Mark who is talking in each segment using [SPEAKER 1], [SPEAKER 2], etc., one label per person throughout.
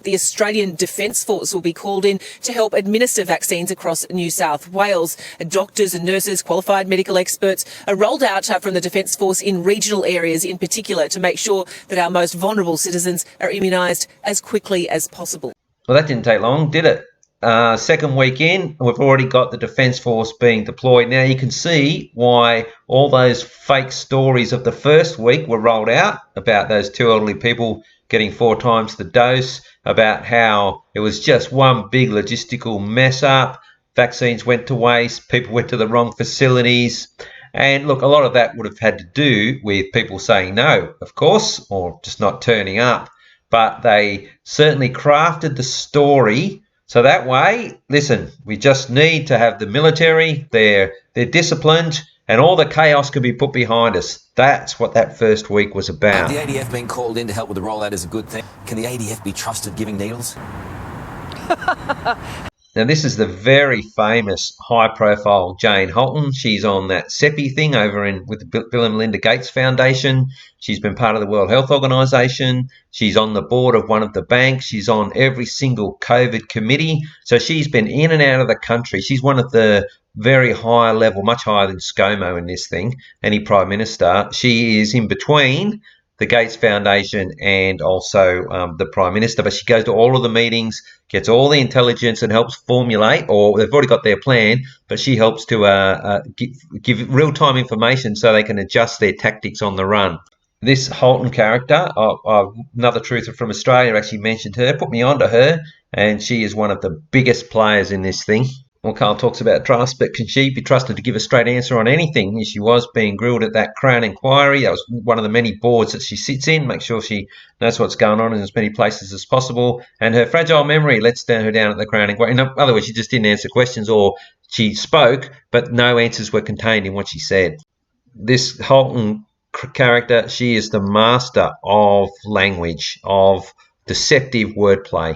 [SPEAKER 1] the Australian Defence Force will be called in to help administer vaccines across New South Wales. Doctors and nurses, qualified medical experts are rolled out from the Defence Force in regional areas in particular to make sure that our most vulnerable citizens are immunised as quickly as possible.
[SPEAKER 2] Well, that didn't take long, did it? Second week in, we've already got the Defence Force being deployed. Now you can see why all those fake stories of the first week were rolled out about those 2 elderly people getting 4 times the dose, about how it was just one big logistical mess up. Vaccines went to waste, people went to the wrong facilities. And look, a lot of that would have had to do with people saying no, of course, or just not turning up. But they certainly crafted the story so that way, listen, we just need to have the military, they're disciplined, and all the chaos can be put behind us. That's what that first week was about.
[SPEAKER 3] The ADF being called in to help with the rollout is a good thing. Can the ADF be trusted giving needles?
[SPEAKER 2] Now, this is the very famous high-profile Jane Halton. She's on that CEPI thing over with the Bill and Melinda Gates Foundation. She's been part of the World Health Organization. She's on the board of one of the banks. She's on every single COVID committee. So she's been in and out of the country. She's one of the very high level, much higher than ScoMo in this thing, any Prime Minister. She is in between the Gates Foundation and also the Prime Minister, but she goes to all of the meetings, gets all the intelligence and helps formulate, or they've already got their plan, but she helps to give real-time information so they can adjust their tactics on the run. This Halton character, another truther from Australia actually mentioned her, put me onto her, and she is one of the biggest players in this thing. Well, Carl talks about trust, but can she be trusted to give a straight answer on anything? She was being grilled at that Crown inquiry. That was one of the many boards that she sits in. Make sure she knows what's going on in as many places as possible. And her fragile memory lets her down at the Crown inquiry. In other words, she just didn't answer questions, or she spoke, but no answers were contained in what she said. This Halton character, she is the master of language, of deceptive wordplay.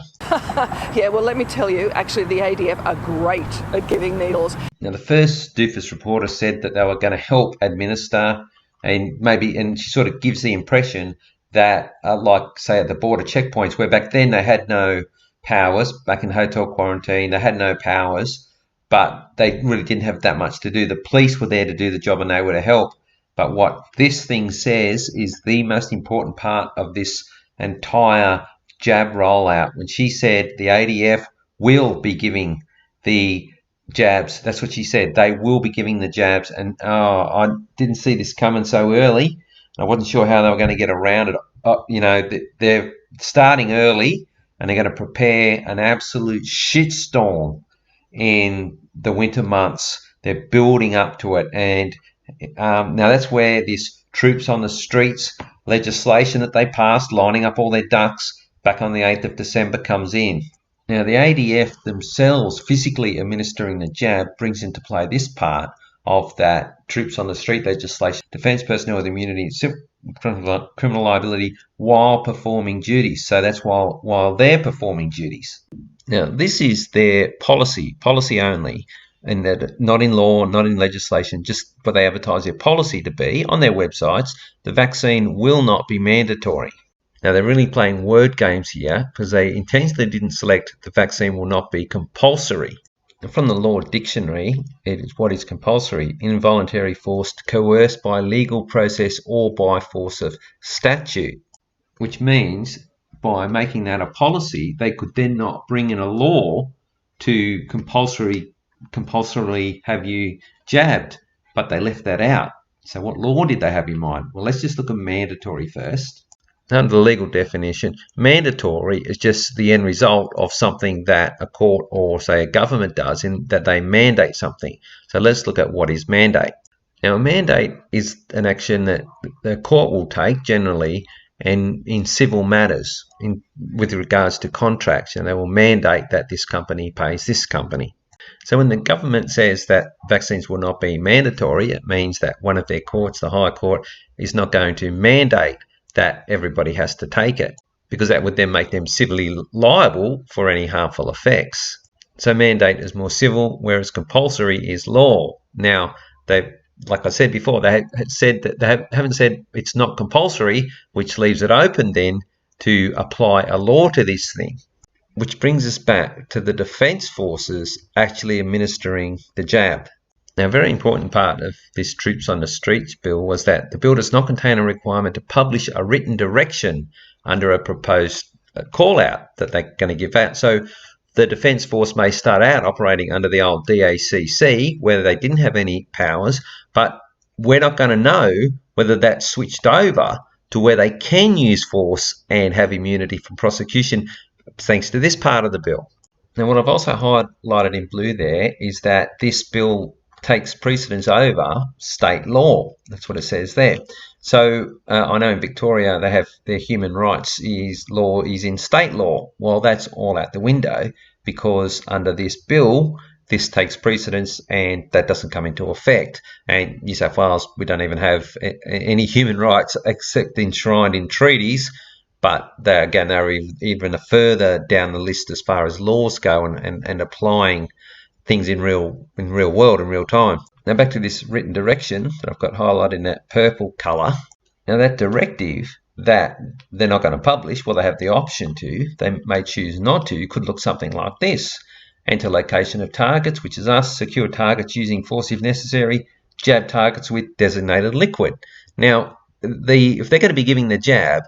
[SPEAKER 4] Yeah, well, let me tell you, actually, the ADF are great at giving needles.
[SPEAKER 2] Now, the first doofus reporter said that they were going to help administer, and she sort of gives the impression that, like, say, at the border checkpoints, where back then they had no powers, back in hotel quarantine, they had no powers, but they really didn't have that much to do. The police were there to do the job and they were to help. But what this thing says is the most important part of this entire jab rollout. When she said the ADF will be giving the jabs, that's what she said. They will be giving the jabs. And I didn't see this coming so early. I wasn't sure how they were going to get around it. They're starting early and they're going to prepare an absolute shitstorm in the winter months. They're building up to it. And now that's where this troops on the streets legislation that they passed, lining up all their ducks back on the 8th of December comes in. Now, the ADF themselves physically administering the jab brings into play this part of that troops on the street legislation, defence personnel with immunity, criminal liability while performing duties. So that's while they're performing duties. Now, this is their policy only, and that not in law, not in legislation, just what they advertise their policy to be on their websites. The vaccine will not be mandatory. Now, they're really playing word games here because they intentionally didn't select the vaccine will not be compulsory. And from the law dictionary, it is what is compulsory: involuntary, forced, coerced by legal process or by force of statute, which means by making that a policy, they could then not bring in a law to compulsorily have you jabbed, but they left that out. So what law did they have in mind? Well, let's just look at mandatory first. Under the legal definition, mandatory is just the end result of something that a court or, say, a government does, in that they mandate something. So let's look at what is mandate. Now, a mandate is an action that the court will take generally and in civil matters with regards to contracts, and they will mandate that this company pays this company. So when the government says that vaccines will not be mandatory, it means that one of their courts, the High Court, is not going to mandate that everybody has to take it, because that would then make them civilly liable for any harmful effects. So mandate is more civil, whereas compulsory is law. Now, like I said before, they said that they haven't said it's not compulsory, which leaves it open then to apply a law to this thing. which brings us back to the Defence Forces actually administering the jab. Now, a very important part of this Troops on the Streets bill was that the bill does not contain a requirement to publish a written direction under a proposed call-out that they're going to give out. So the Defence Force may start out operating under the old DACC, where they didn't have any powers, but we're not going to know whether that's switched over to where they can use force and have immunity from prosecution, thanks to this part of the bill. Now, what I've also highlighted in blue there is that this bill takes precedence over state law. That's what it says there. So I know in Victoria they have their human rights law is in state law. Well, that's all out the window, because under this bill, this takes precedence and that doesn't come into effect. And New South Wales, we don't even have any human rights except enshrined in treaties. But they're even further down the list as far as laws go and applying things in real world, in real time. Now back to this written direction that I've got highlighted in that purple colour. Now that directive that they're not going to publish, well, they have the option to, they may choose not to, could look something like this. Enter location of targets, which is us, secure targets using force if necessary, jab targets with designated liquid. Now, if they're going to be giving the jab,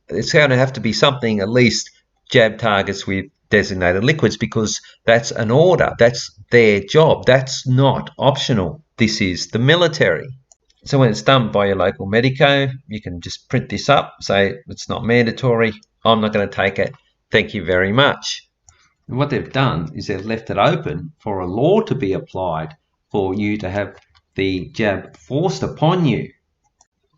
[SPEAKER 2] it's going to have to be something, at least jab targets with designated liquids, because that's an order. That's their job. That's not optional. This is the military. So when it's done by your local medico, you can just print this up, say it's not mandatory, I'm not going to take it, thank you very much. And what they've done is they've left it open for a law to be applied for you to have the jab forced upon you.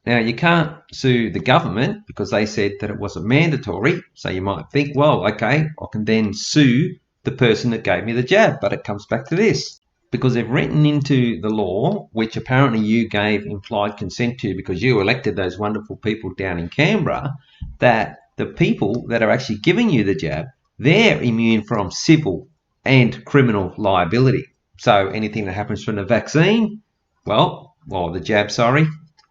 [SPEAKER 2] Now, you can't sue the government because they said that it wasn't mandatory. So you might think, well, okay, I can then sue the person that gave me the jab. But it comes back to this. Because they've written into the law, which apparently you gave implied consent to because you elected those wonderful people down in Canberra, that the people that are actually giving you the jab, they're immune from civil and criminal liability. So anything that happens from the vaccine, the jab,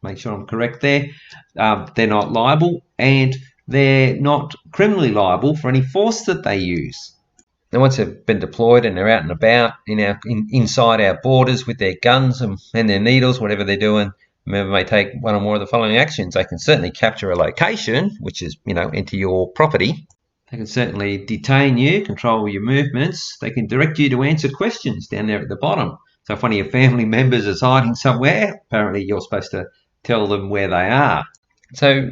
[SPEAKER 2] make sure I'm correct there, they're not liable, and they're not criminally liable for any force that they use. Now, once they've been deployed and they're out and about inside our borders with their guns and their needles, whatever they're doing, a member may take one or more of the following actions. They can certainly capture a location, which is, into your property. They can certainly detain you, control your movements. They can direct you to answer questions down there at the bottom. So if one of your family members is hiding somewhere, apparently you're supposed to tell them where they are. So,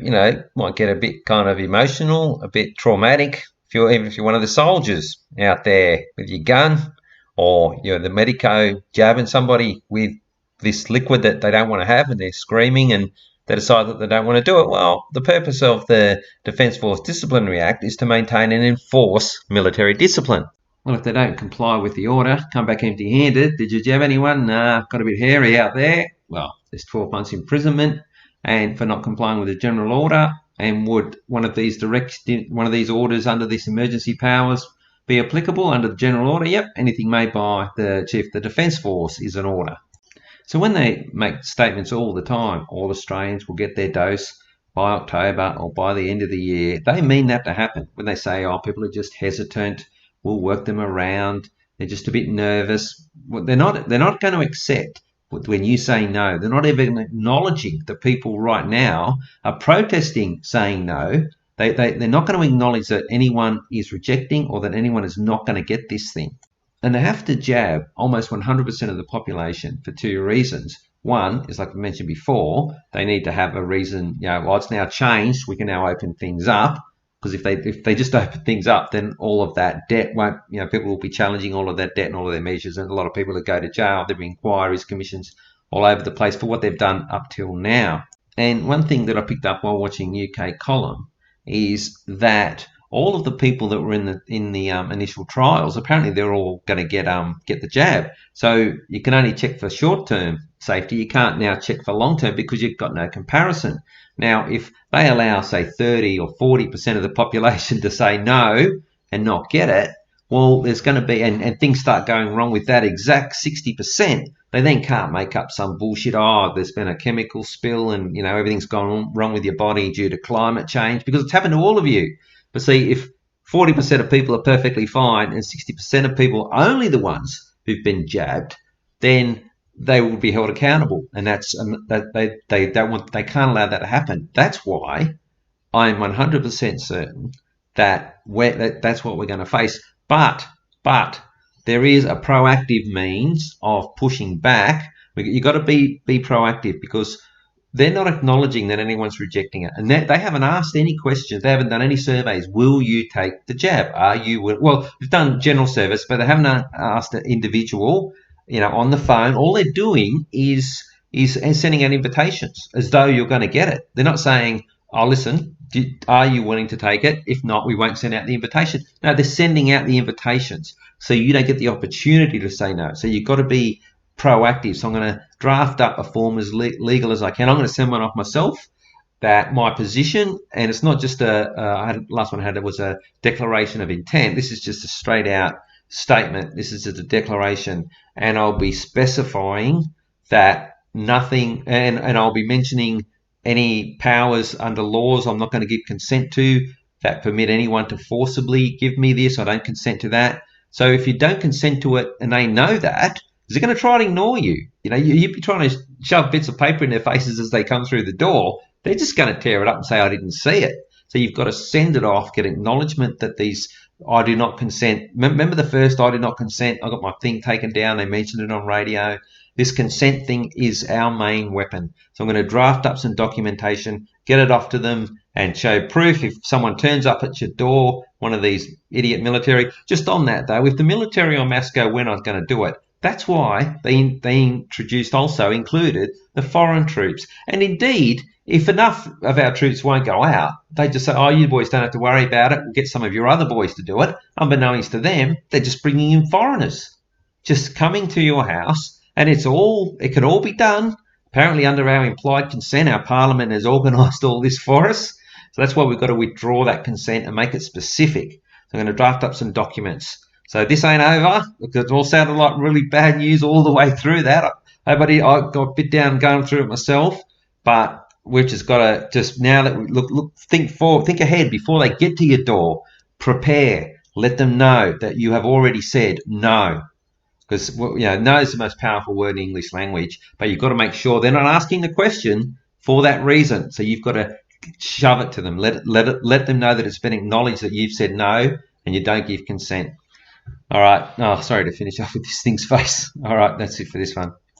[SPEAKER 2] might get a bit kind of emotional, a bit traumatic, even if you're one of the soldiers out there with your gun, or you're the medico jabbing somebody with this liquid that they don't want to have and they're screaming and they decide that they don't want to do it. Well, the purpose of the Defence Force Disciplinary Act is to maintain and enforce military discipline. Well, if they don't comply with the order, come back empty-handed. Did you jab anyone? Nah, got a bit hairy out there. Well, there's 12 months imprisonment and for not complying with the general order. And would one of these orders under this emergency powers be applicable under the general order? Yep, anything made by the Chief of the Defence Force is an order. So when they make statements all the time, all Australians will get their dose by October or by the end of the year, they mean that to happen. When they say, people are just hesitant, we'll work them around, they're just a bit nervous, they're not going to accept when you say no. They're not even acknowledging the people right now are protesting saying no. They're not going to acknowledge that anyone is rejecting or that anyone is not going to get this thing. And they have to jab almost 100% of the population for two reasons. One is, like I mentioned before, they need to have a reason, it's now changed, we can now open things up. Because if they just open things up, then all of that debt won't, people will be challenging all of that debt and all of their measures. And a lot of people that go to jail, there'll be inquiries, commissions all over the place for what they've done up till now. And one thing that I picked up while watching UK Column is that all of the people that were in the initial trials, apparently they're all going to get the jab. So you can only check for short-term safety. You can't now check for long-term because you've got no comparison. Now, if they allow, say, 30 or 40% of the population to say no and not get it, well, there's going to be, and things start going wrong with that exact 60%, they then can't make up some bullshit, there's been a chemical spill and, everything's gone wrong with your body due to climate change, because it's happened to all of you. But see, if 40% of people are perfectly fine and 60% of people only the ones who've been jabbed, then they will be held accountable. And that's that they don't want, they can't allow that to happen. That's why I'm 100% certain that that's what we're going to face. But there is a proactive means of pushing back. You've got to be proactive, because they're not acknowledging that anyone's rejecting it. And they haven't asked any questions. They haven't done any surveys. Will you take the jab? Are you? Well, we've done general service, but they haven't asked an individual, on the phone. All they're doing is sending out invitations as though you're going to get it. They're not saying, oh, listen, are you willing to take it? If not, we won't send out the invitation. No, they're sending out the invitations, so you don't get the opportunity to say no. So you've got to be proactive. So I'm going to draft up a form as legal as I can. I'm going to send one off myself, that my position, and it's not just last one I had, it was a declaration of intent. This is just a straight out statement. This is just a declaration, and I'll be specifying that nothing, and I'll be mentioning any powers under laws I'm not going to give consent to that permit anyone to forcibly give me this. I don't consent to that. So if you don't consent to it and they know that, they're going to try to ignore you. You'd be trying to shove bits of paper in their faces as they come through the door. They're just going to tear it up and say, I didn't see it. So you've got to send it off, get acknowledgement that these I do not consent. Remember the first I do not consent? I got my thing taken down. They mentioned it on radio. This consent thing is our main weapon. So I'm going to draft up some documentation, get it off to them, and show proof. If someone turns up at your door, one of these idiot military, just on that though, if the military en masse go, we're not going to do it. That's why they included the foreign troops. And indeed, if enough of our troops won't go out, they just say, oh, you boys don't have to worry about it. We'll get some of your other boys to do it. Unbeknownst to them, they're just bringing in foreigners, just coming to your house. And it can all be done, apparently under our implied consent. Our parliament has organised all this for us. So that's why we've got to withdraw that consent and make it specific. So I'm going to draft up some documents. So this ain't over, because it all sounded like really bad news all the way through that. I got a bit down going through it myself, but we've just got to just, now that we think ahead before they get to your door, prepare, let them know that you have already said no. Because no is the most powerful word in English language, but you've got to make sure they're not asking the question for that reason. So you've got to shove it to them, let them know that it's been acknowledged that you've said no and you don't give consent. All right. Oh, sorry to finish off with this thing's face. All right, that's it for this one.